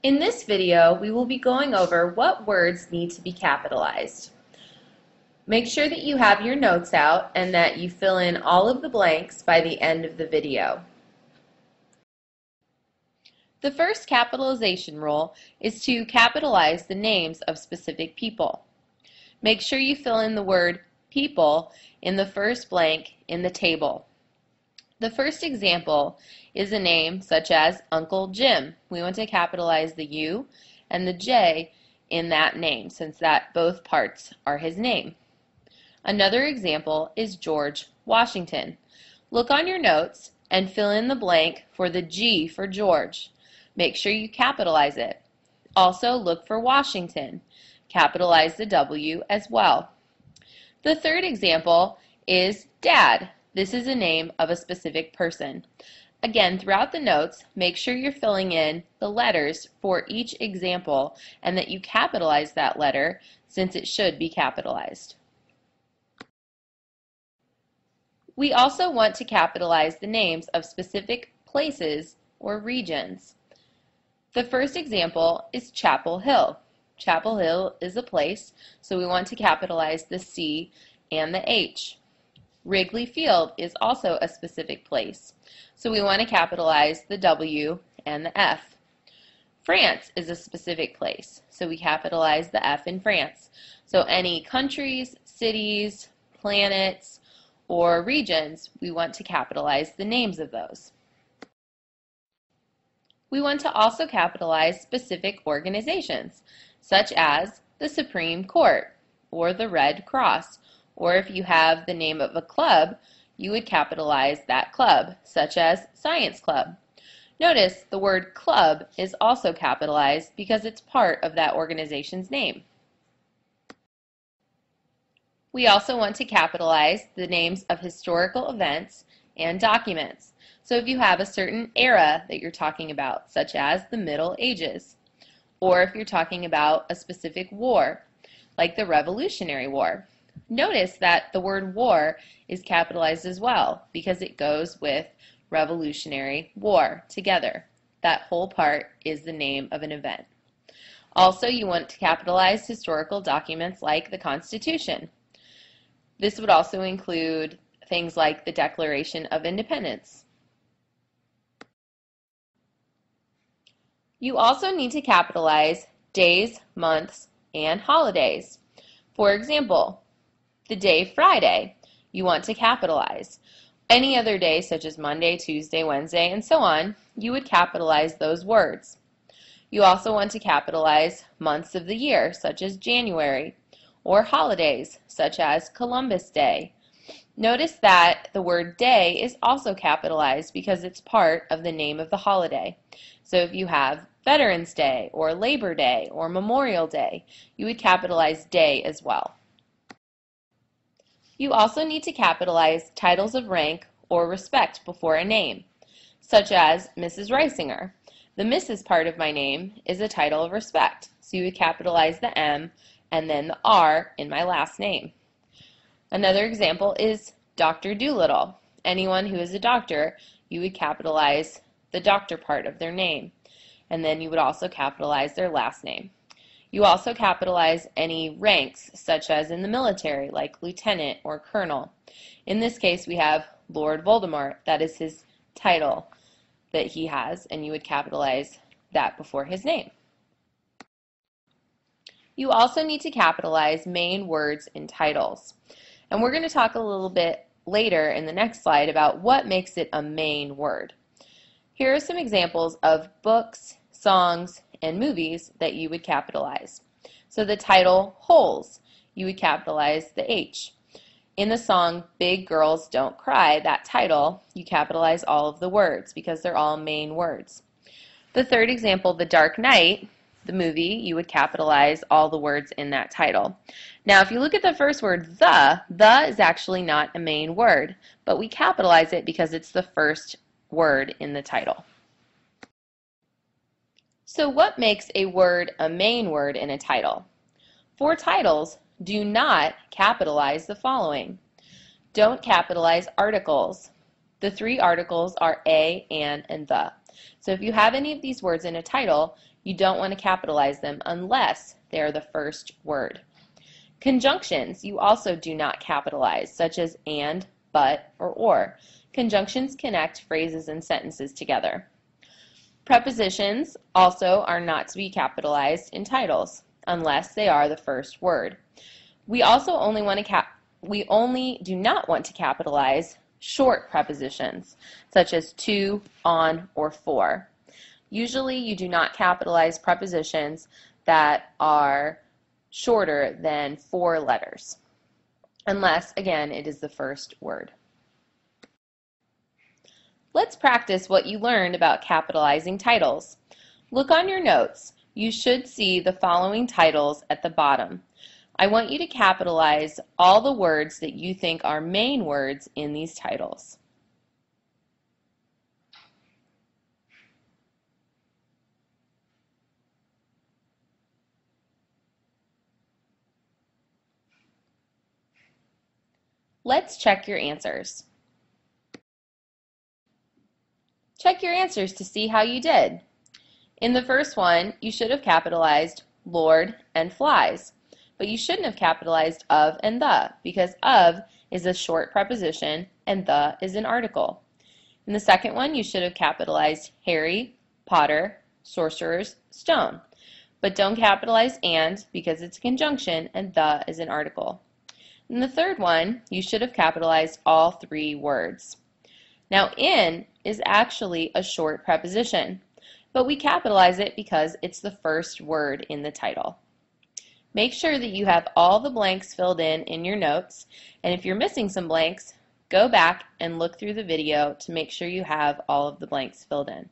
In this video, we will be going over what words need to be capitalized. Make sure that you have your notes out and that you fill in all of the blanks by the end of the video. The first capitalization rule is to capitalize the names of specific people. Make sure you fill in the word people in the first blank in the table. The first example is a name such as Uncle Jim. We want to capitalize the U and the J in that name since that both parts are his name. Another example is George Washington. Look on your notes and fill in the blank for the G for George. Make sure you capitalize it. Also look for Washington. Capitalize the W as well. The third example is Dad. This is a name of a specific person. Again, throughout the notes, make sure you're filling in the letters for each example and that you capitalize that letter since it should be capitalized. We also want to capitalize the names of specific places or regions. The first example is Chapel Hill. Chapel Hill is a place, so we want to capitalize the C and the H. Wrigley Field is also a specific place, so we want to capitalize the W and the F. France is a specific place, so we capitalize the F in France. So any countries, cities, planets, or regions, we want to capitalize the names of those. We want to also capitalize specific organizations, such as the Supreme Court or the Red Cross, or if you have the name of a club, you would capitalize that club, such as Science Club. Notice the word club is also capitalized because it's part of that organization's name. We also want to capitalize the names of historical events and documents. So if you have a certain era that you're talking about, such as the Middle Ages, or if you're talking about a specific war, like the Revolutionary War, notice that the word war is capitalized as well because it goes with Revolutionary War together. That whole part is the name of an event. Also, you want to capitalize historical documents like the Constitution. This would also include things like the Declaration of Independence. You also need to capitalize days, months, and holidays. For example, the day Friday, you want to capitalize. Any other day, such as Monday, Tuesday, Wednesday, and so on, you would capitalize those words. You also want to capitalize months of the year, such as January, or holidays, such as Columbus Day. Notice that the word day is also capitalized because it's part of the name of the holiday. So if you have Veterans Day, or Labor Day, or Memorial Day, you would capitalize day as well. You also need to capitalize titles of rank or respect before a name, such as Mrs. Reisinger. The Mrs. part of my name is a title of respect, so you would capitalize the M and then the R in my last name. Another example is Dr. Doolittle. Anyone who is a doctor, you would capitalize the doctor part of their name, and then you would also capitalize their last name. You also capitalize any ranks, such as in the military, like lieutenant or colonel. In this case, we have Lord Voldemort. That is his title that he has, and you would capitalize that before his name. You also need to capitalize main words in titles. And we're going to talk a little bit later in the next slide about what makes it a main word. Here are some examples of books, songs, and movies that you would capitalize. So the title, Holes, you would capitalize the H. In the song Big Girls Don't Cry, that title, you capitalize all of the words because they're all main words. The third example, The Dark Knight, the movie, you would capitalize all the words in that title. Now if you look at the first word, the is actually not a main word, but we capitalize it because it's the first word in the title. So what makes a word a main word in a title? For titles, do not capitalize the following. Don't capitalize articles. The three articles are a, an, and the. So if you have any of these words in a title, you don't want to capitalize them unless they're the first word. Conjunctions you also do not capitalize, such as and, but, or. Conjunctions connect phrases and sentences together. Prepositions also are not to be capitalized in titles unless they are the first word. We only do not want to capitalize short prepositions such as to, on, or for. Usually you do not capitalize prepositions that are shorter than 4 letters unless, again, it is the first word. Let's practice what you learned about capitalizing titles. Look on your notes. You should see the following titles at the bottom. I want you to capitalize all the words that you think are main words in these titles. Let's check your answers. Check your answers to see how you did. In the first one, you should have capitalized Lord and flies, but you shouldn't have capitalized of and the, because of is a short preposition and the is an article. In the second one, you should have capitalized Harry, Potter, sorcerers, stone, but don't capitalize and because it's a conjunction and the is an article. In the third one, you should have capitalized all 3 words. Now, in is actually a short preposition, but we capitalize it because it's the first word in the title. Make sure that you have all the blanks filled in your notes, and if you're missing some blanks, go back and look through the video to make sure you have all of the blanks filled in.